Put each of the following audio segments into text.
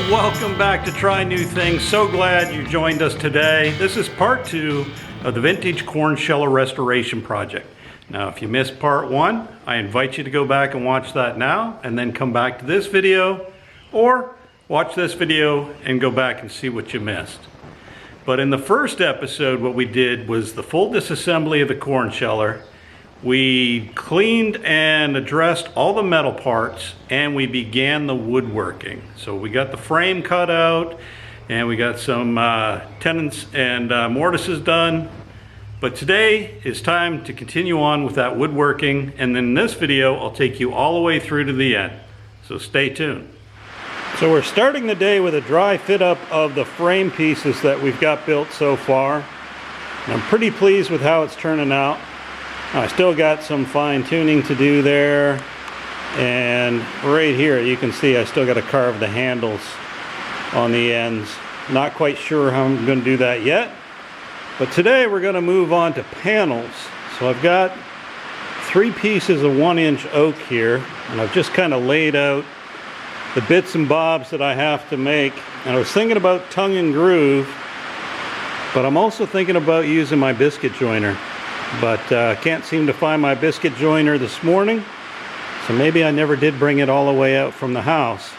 welcome back to Try New Things. So glad you joined us today. This is part 2 of the vintage corn sheller restoration project. Now, if you missed part 1, I invite you to go back and watch that now, and then come back to this video, or watch this video and go back and see what you missed. But in the first episode, what we did was the full disassembly of the corn sheller. We cleaned and addressed all the metal parts, and we began the woodworking. So we got the frame cut out, and we got some tenons and mortises done. But today is time to continue on with that woodworking, and then in this video I'll take you all the way through to the end. So stay tuned. So we're starting the day with a dry fit up of the frame pieces that we've got built so far. And I'm pretty pleased with how it's turning out. I still got some fine tuning to do there, and right here you can see I still got to carve the handles on the ends. Not quite sure how I'm going to do that yet, but today we're going to move on to panels. So I've got 3 pieces of 1-inch oak here, and I've just kind of laid out the bits and bobs that I have to make. And I was thinking about tongue and groove, but I'm also thinking about using my biscuit joiner. But can't seem to find my biscuit joiner this morning, so maybe I never did bring it all the way out from the house.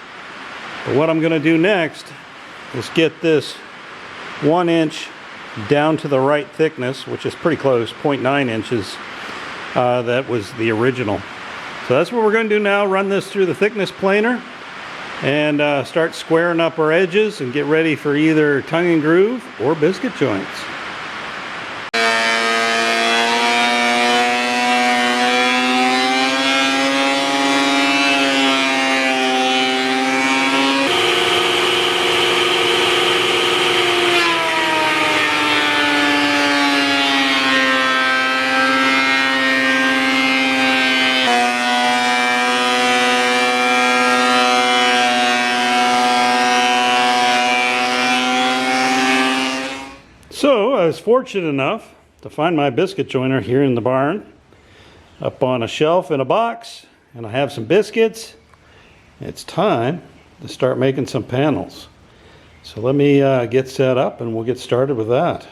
But what I'm going to do next is get this 1-inch down to the right thickness, which is pretty close, 0.9 inches. That was the original. So that's what we're going to do now, run this through the thickness planer and start squaring up our edges and get ready for either tongue and groove or biscuit joints. So I was fortunate enough to find my biscuit joiner here in the barn, up on a shelf in a box, and I have some biscuits. It's time to start making some panels. So let me get set up and we'll get started with that.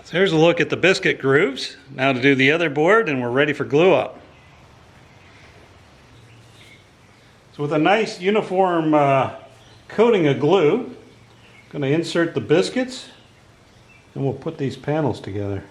So here's a look at the biscuit grooves. Now to do the other board, and we're ready for glue up. So with a nice uniform coating of glue, I'm going to insert the biscuits and we'll put these panels together.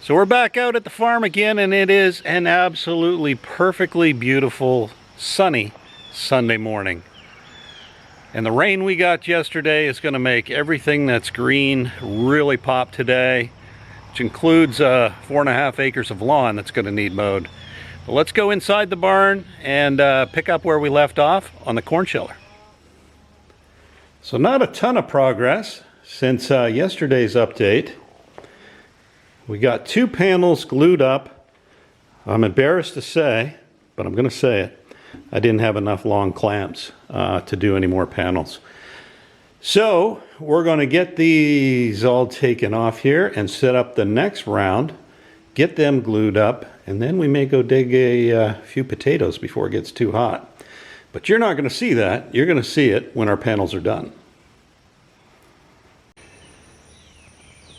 So we're back out at the farm again, and it is an absolutely perfectly beautiful sunny Sunday morning. And the rain we got yesterday is going to make everything that's green really pop today, which includes 4.5 acres of lawn that's going to need mowed. But let's go inside the barn and pick up where we left off on the corn sheller. So not a ton of progress since yesterday's update. We got 2 panels glued up. I'm embarrassed to say, but I'm going to say it. I didn't have enough long clamps to do any more panels. So we're going to get these all taken off here and set up the next round, get them glued up, and then we may go dig a few potatoes before it gets too hot. But you're not going to see that. You're going to see it when our panels are done.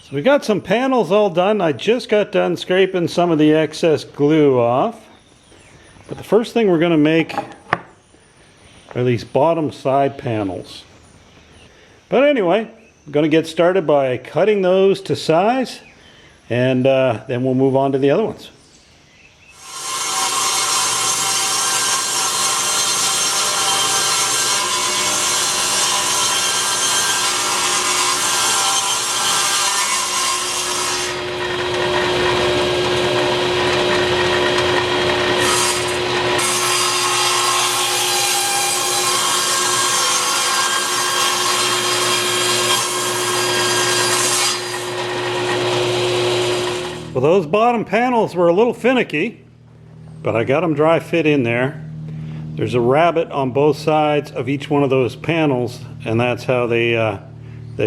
So we got some panels all done. I just got done scraping some of the excess glue off. But the first thing we're going to make are these bottom side panels. But anyway, I'm going to get started by cutting those to size, and then we'll move on to the other ones. Well, those bottom panels were a little finicky, but I got them dry fit in there. There's a rabbet on both sides of each one of those panels, and that's how they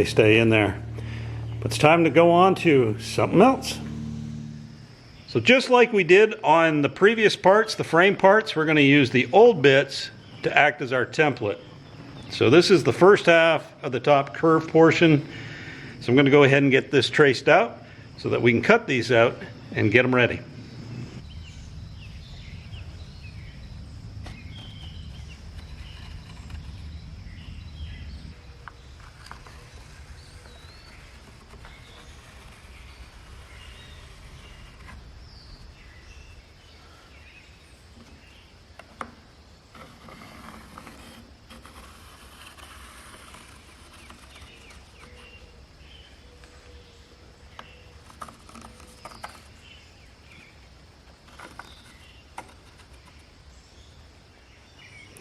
stay in there. But it's time to go on to something else. So just like we did on the previous parts, the frame parts, we're going to use the old bits to act as our template. So this is the first half of the top curve portion. So I'm going to go ahead and get this traced out, so that we can cut these out and get them ready.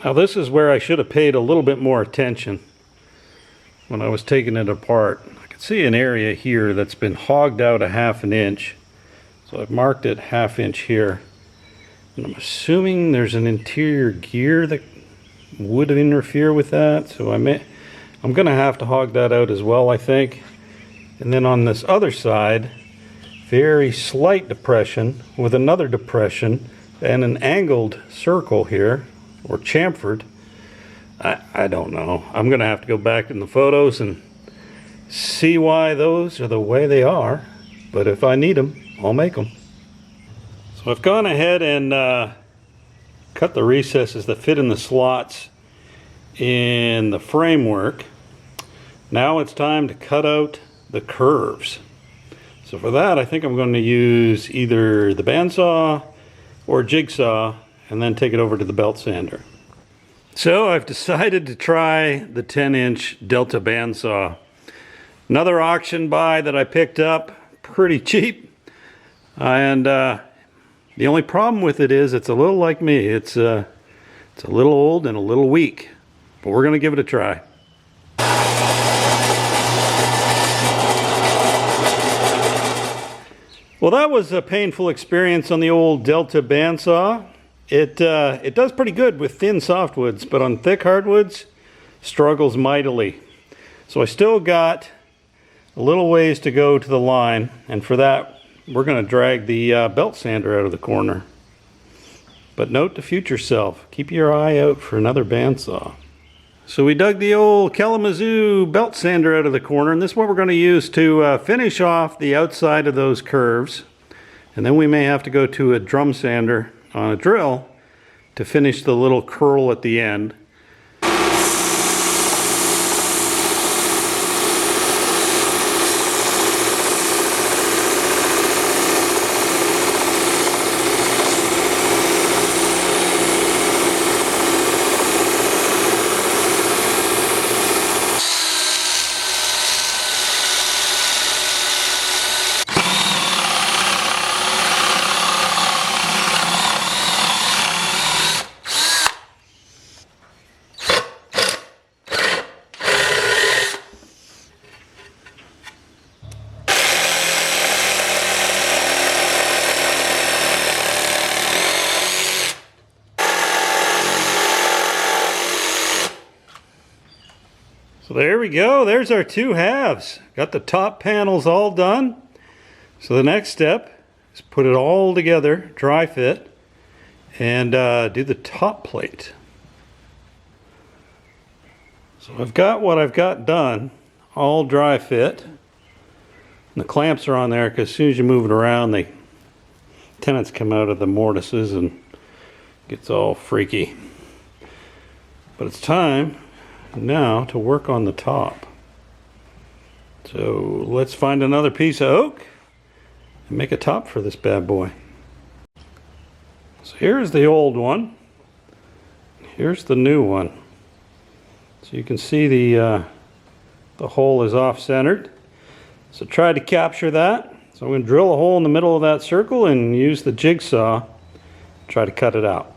Now this is where I should have paid a little bit more attention when I was taking it apart. I can see an area here that's been hogged out a 1/2 inch. So I've marked it 1/2 inch here. And I'm assuming there's an interior gear that would interfere with that. So I'm going to have to hog that out as well, I think. And then on this other side, very slight depression with another depression and an angled circle here, or chamfered. I don't know. I'm going to have to go back in the photos and see why those are the way they are. But if I need them, I'll make them. So I've gone ahead and cut the recesses that fit in the slots in the framework. Now it's time to cut out the curves. So for that, I think I'm going to use either the bandsaw or jigsaw, and then take it over to the belt sander. So I've decided to try the 10-inch Delta bandsaw. Another auction buy that I picked up pretty cheap. And the only problem with it is it's a little like me. It's a little old and a little weak. But we're going to give it a try. Well, that was a painful experience on the old Delta bandsaw. It does pretty good with thin softwoods, but on thick hardwoods, struggles mightily. So I still got a little ways to go to the line, and for that, we're going to drag the belt sander out of the corner. But note to future self, keep your eye out for another bandsaw. So we dug the old Kalamazoo belt sander out of the corner, and this is what we're going to use to finish off the outside of those curves. And then we may have to go to a drum sander on a drill to finish the little curl at the end. So there we go, there's our two halves. Got the top panels all done. So the next step is put it all together, dry fit, and do the top plate. So I've got what I've got done, all dry fit. And the clamps are on there because as soon as you move it around, the tenons come out of the mortises and gets all freaky. But it's time now to work on the top. So let's find another piece of oak and make a top for this bad boy. So here's the old one. Here's the new one. So you can see the hole is off-centered. So try to capture that. So I'm going to drill a hole in the middle of that circle and use the jigsaw to try to cut it out.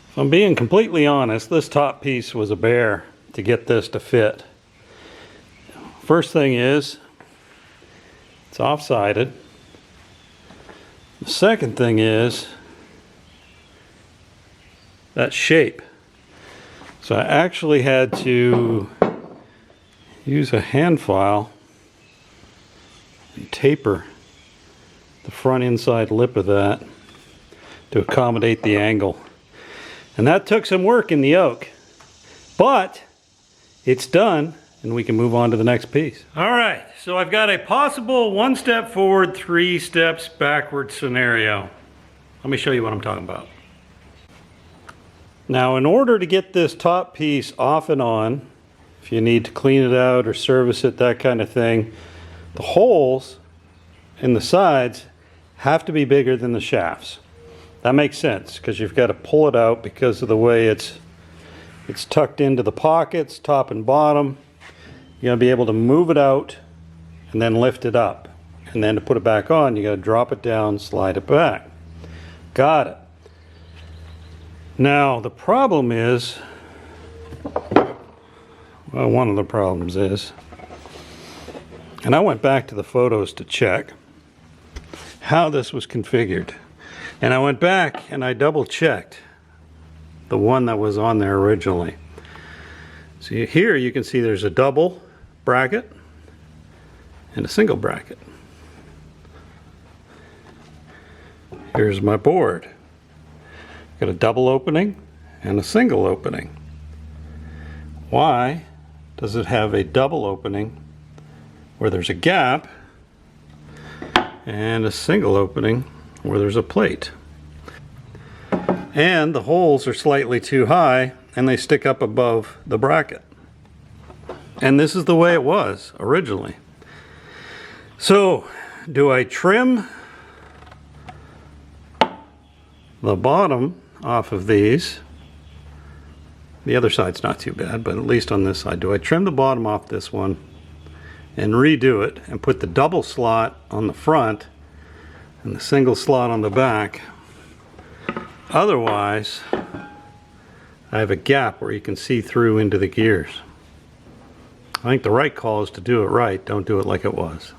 If I'm being completely honest, this top piece was a bear to get this to fit. First thing is, it's off-sided. The second thing is, that shape. So I actually had to use a hand file and taper the front inside lip of that to accommodate the angle. And that took some work in the oak, but it's done and we can move on to the next piece. All right, so I've got a possible 1 step forward, 3 steps backward scenario. Let me show you what I'm talking about. Now, in order to get this top piece off and on, if you need to clean it out or service it, that kind of thing, the holes in the sides have to be bigger than the shafts. That makes sense because you've got to pull it out because of the way it's tucked into the pockets, top and bottom. You're going to be able to move it out and then lift it up. And then to put it back on, you got to drop it down, slide it back. Got it. Now, the problem is, well, one of the problems is, and I went back to the photos to check how this was configured. And I went back and I double checked the one that was on there originally. So here you can see there's a double bracket and a single bracket. Here's my board. Got a double opening and a single opening. Why does it have a double opening where there's a gap and a single opening where there's a plate? And the holes are slightly too high and they stick up above the bracket. And this is the way it was originally. So, do I trim the bottom off of these? The other side's not too bad, but at least on this side, do I trim the bottom off this one and redo it and put the double slot on the front and the single slot on the back? Otherwise, I have a gap where you can see through into the gears. I think the right call is to do it right, don't do it like it was.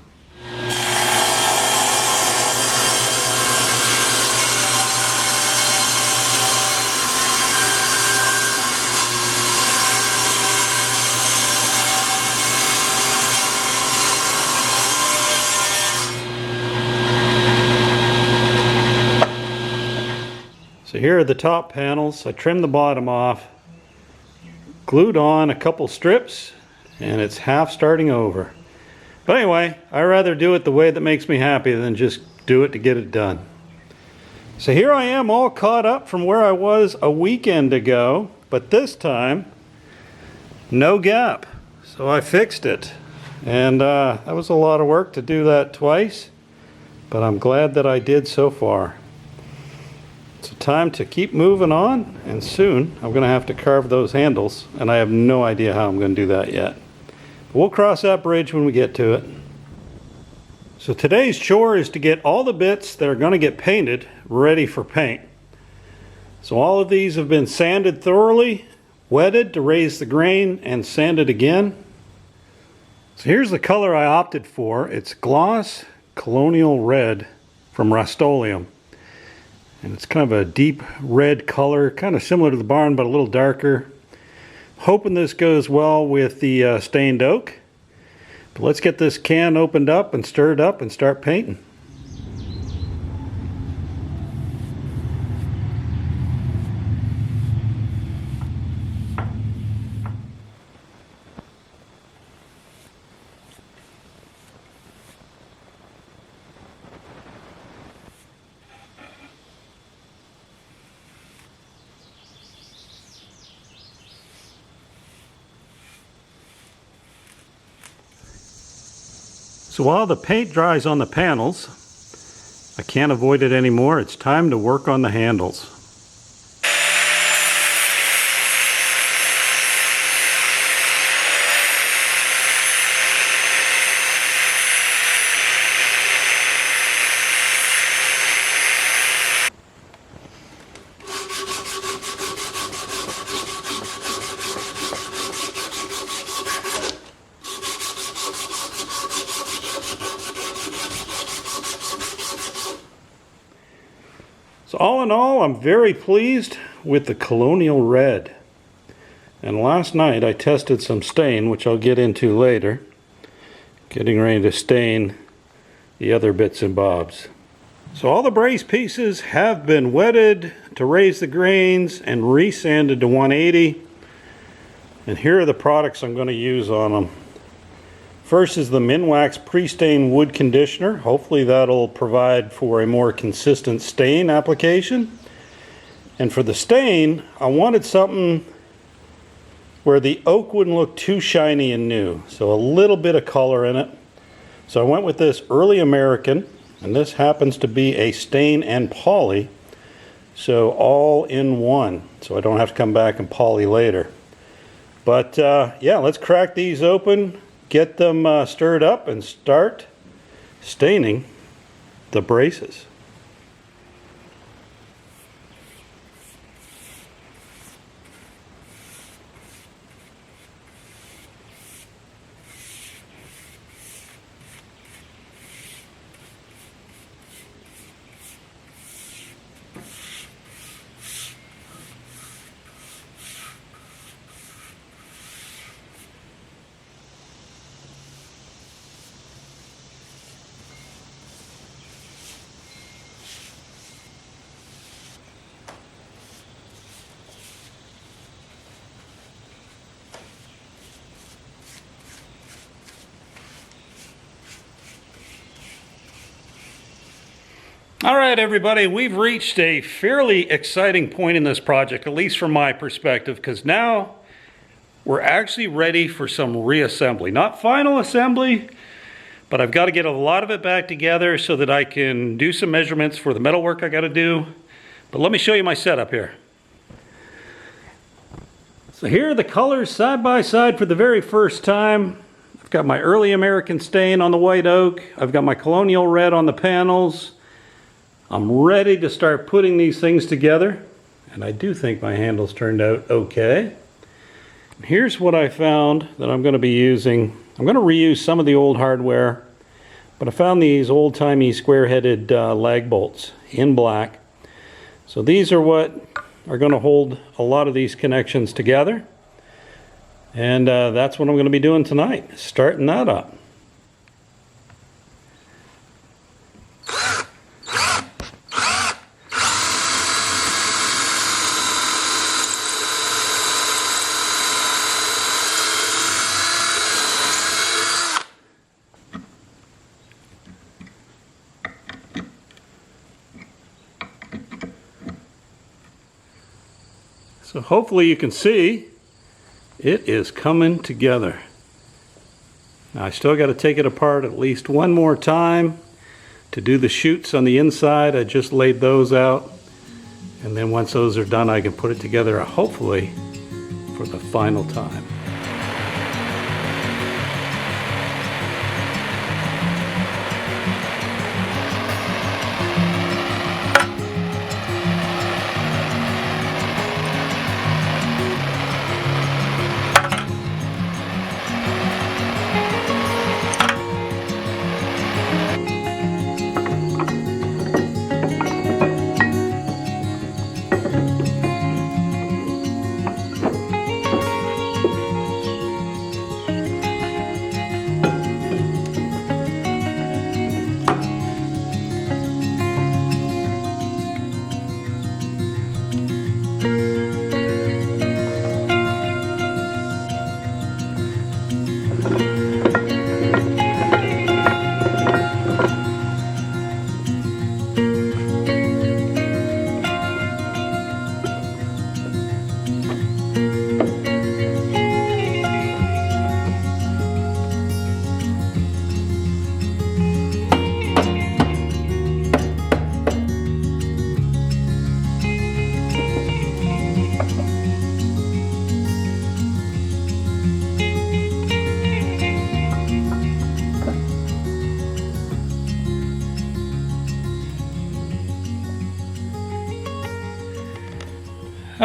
So here are the top panels. I trimmed the bottom off, glued on a couple strips, and it's half starting over. But anyway, I'd rather do it the way that makes me happy than just do it to get it done. So here I am all caught up from where I was a weekend ago, but this time, no gap. So I fixed it. And that was a lot of work to do that twice, but I'm glad that I did so far. It's time to keep moving on, and soon I'm going to have to carve those handles, and I have no idea how I'm going to do that yet. But we'll cross that bridge when we get to it. So today's chore is to get all the bits that are going to get painted ready for paint. So all of these have been sanded thoroughly, wetted to raise the grain, and sanded again. So here's the color I opted for. It's Gloss Colonial Red from Rust-Oleum. And it's kind of a deep red color, kind of similar to the barn, but a little darker. Hoping this goes well with the stained oak. But let's get this can opened up and stirred up and start painting. So while the paint dries on the panels, I can't avoid it anymore. It's time to work on the handles. So all in all, I'm very pleased with the Colonial Red. And last night I tested some stain, which I'll get into later. Getting ready to stain the other bits and bobs. So all the brace pieces have been wetted to raise the grains and resanded to 180. And here are the products I'm going to use on them. First is the Minwax Pre-Stain Wood Conditioner. Hopefully that'll provide for a more consistent stain application. And for the stain, I wanted something where the oak wouldn't look too shiny and new. So a little bit of color in it. So I went with this Early American, and this happens to be a stain and poly. So all in one, so I don't have to come back and poly later. But yeah, let's crack these open. Get them stirred up and start staining the braces. All right, everybody, we've reached a fairly exciting point in this project, at least from my perspective, because now we're actually ready for some reassembly. Not final assembly, but I've got to get a lot of it back together so that I can do some measurements for the metalwork I got to do. But let me show you my setup here. So here are the colors side by side for the very first time. I've got my Early American stain on the white oak. I've got my Colonial Red on the panels. I'm ready to start putting these things together, and I do think my handles turned out okay. Here's what I found that I'm going to be using. I'm going to reuse some of the old hardware, but I found these old-timey square-headed lag bolts in black. So these are what are going to hold a lot of these connections together, and that's what I'm going to be doing tonight, starting that up. So hopefully you can see it is coming together. Now I still got to take it apart at least one more time to do the chutes on the inside. I just laid those out, and then once those are done I can put it together hopefully for the final time.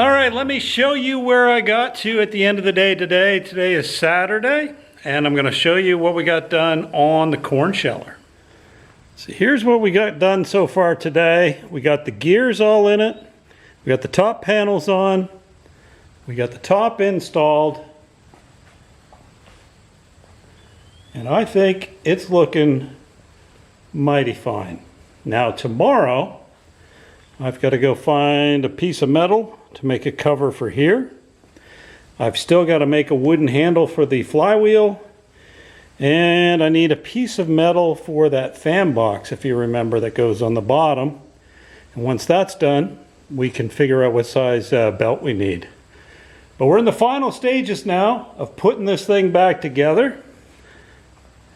All right, let me show you where I got to at the end of the day today. Today is Saturday, and I'm going to show you what we got done on the corn sheller. So here's what we got done so far today. We got the gears all in it. We got the top panels on. We got the top installed. And I think it's looking mighty fine. Now tomorrow, I've got to go find a piece of metal to make a cover for here. I've still got to make a wooden handle for the flywheel. And I need a piece of metal for that fan box, if you remember, that goes on the bottom. And once that's done, we can figure out what size belt we need. But we're in the final stages now of putting this thing back together.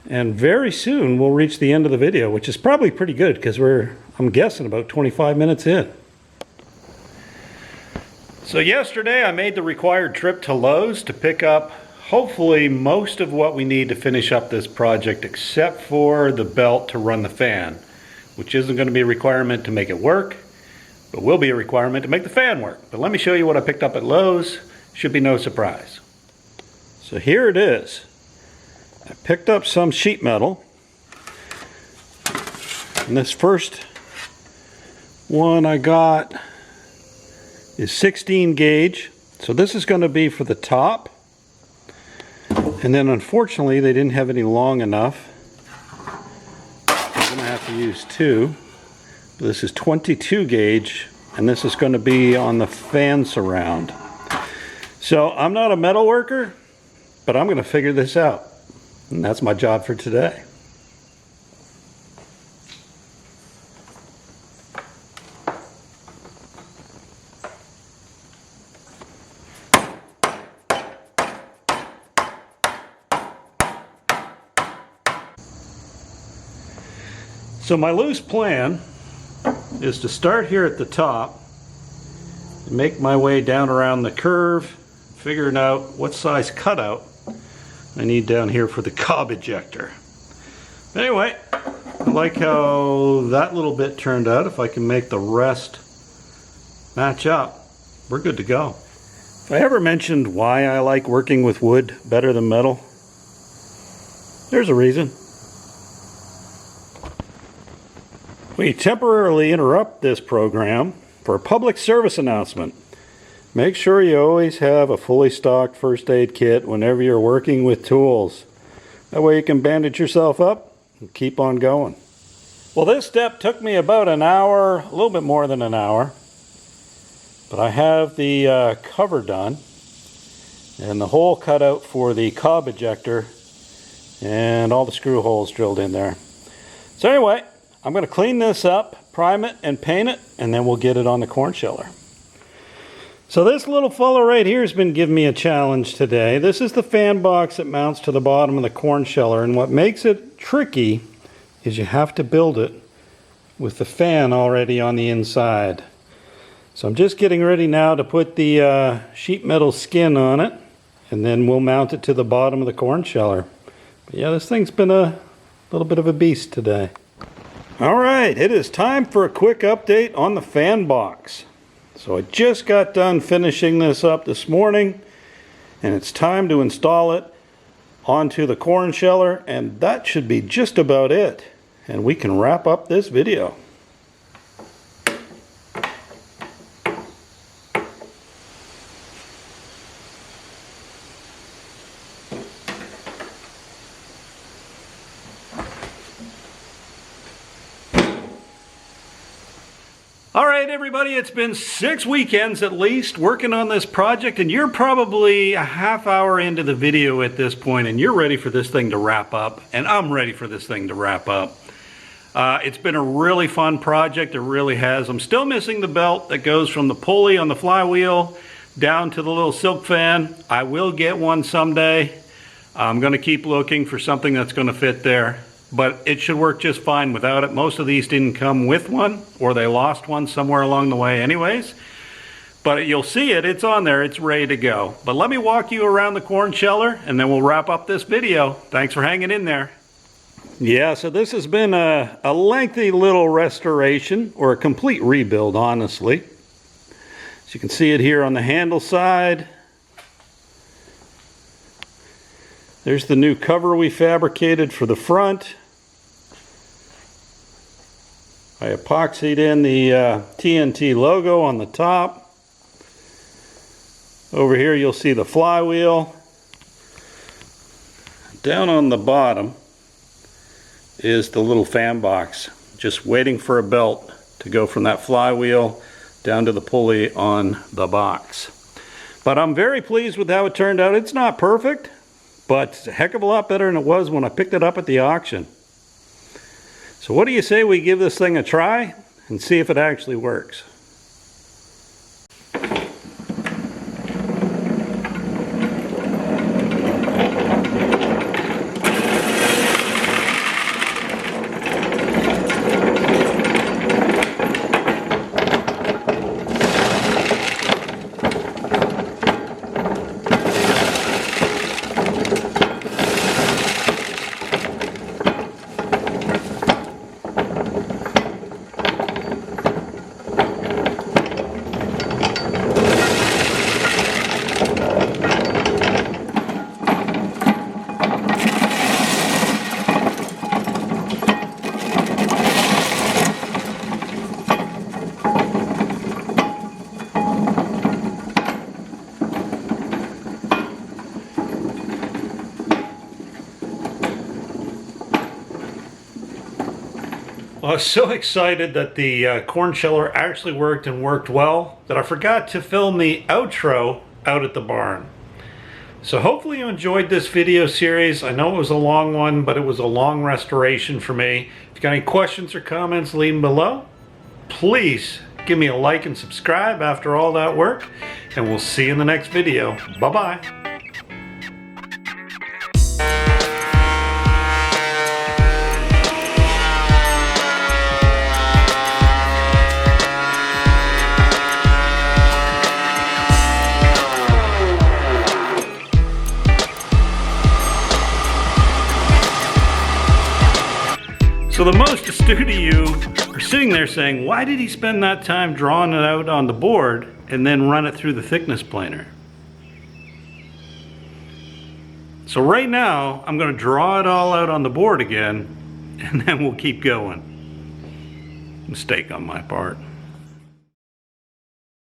And very soon we'll reach the end of the video, which is probably pretty good because I'm guessing about 25 minutes in. So yesterday I made the required trip to Lowe's to pick up hopefully most of what we need to finish up this project, except for the belt to run the fan, which isn't going to be a requirement to make it work, but will be a requirement to make the fan work. But let me show you what I picked up at Lowe's. Should be no surprise. So here it is. I picked up some sheet metal. And this first one I got is 16 gauge. So this is going to be for the top. And then unfortunately they didn't have any long enough. I'm going to have to use two. This is 22 gauge, and this is going to be on the fan surround. So I'm not a metal worker, but I'm going to figure this out. And that's my job for today. So my loose plan is to start here at the top and make my way down around the curve, figuring out what size cutout I need down here for the cob ejector. Anyway, I like how that little bit turned out. If I can make the rest match up, we're good to go. If I ever mentioned why I like working with wood better than metal, there's a reason. We temporarily interrupt this program for a public service announcement. Make sure you always have a fully stocked first aid kit whenever you're working with tools. That way you can bandage yourself up and keep on going. Well, this step took me about an hour, a little bit more than an hour. But I have the cover done and the hole cut out for the cob ejector and all the screw holes drilled in there. So anyway, I'm going to clean this up, prime it, and paint it, and then we'll get it on the corn sheller. So this little fella right here has been giving me a challenge today. This is the fan box that mounts to the bottom of the corn sheller, and what makes it tricky is you have to build it with the fan already on the inside. So I'm just getting ready now to put the sheet metal skin on it, and then we'll mount it to the bottom of the corn sheller. But yeah, this thing's been a little bit of a beast today. Alright, it is time for a quick update on the fan box. So I just got done finishing this up this morning, and it's time to install it onto the corn sheller, and that should be just about it. And we can wrap up this video. All right, everybody, it's been 6 weekends at least working on this project, and you're probably a half hour into the video at this point, and you're ready for this thing to wrap up, and I'm ready for this thing to wrap up. It's been a really fun project, it really has. I'm still missing the belt that goes from the pulley on the flywheel down to the little silk fan. I will get one someday. I'm going to keep looking for something that's going to fit there. But it should work just fine without it. Most of these didn't come with one, or they lost one somewhere along the way anyways. But you'll see it, it's on there, it's ready to go. But let me walk you around the corn sheller, and then we'll wrap up this video. Thanks for hanging in there. Yeah, so this has been a lengthy little restoration, or a complete rebuild, honestly. As you can see it here on the handle side. There's the new cover we fabricated for the front. I epoxied in the TNT logo on the top. Over here you'll see the flywheel. Down on the bottom is the little fan box, just waiting for a belt to go from that flywheel down to the pulley on the box. But I'm very pleased with how it turned out. It's not perfect, but it's a heck of a lot better than it was when I picked it up at the auction. So what do you say we give this thing a try and see if it actually works? Well, I was so excited that the corn sheller actually worked and worked well that I forgot to film the outro out at the barn. So hopefully you enjoyed this video series. I know it was a long one, but it was a long restoration for me. If you got any questions or comments, leave them below. Please give me a like and subscribe after all that work, and we'll see you in the next video. Bye-bye. So the most astute of you are sitting there saying, why did he spend that time drawing it out on the board and then run it through the thickness planer? So right now, I'm going to draw it all out on the board again, and then we'll keep going. Mistake on my part.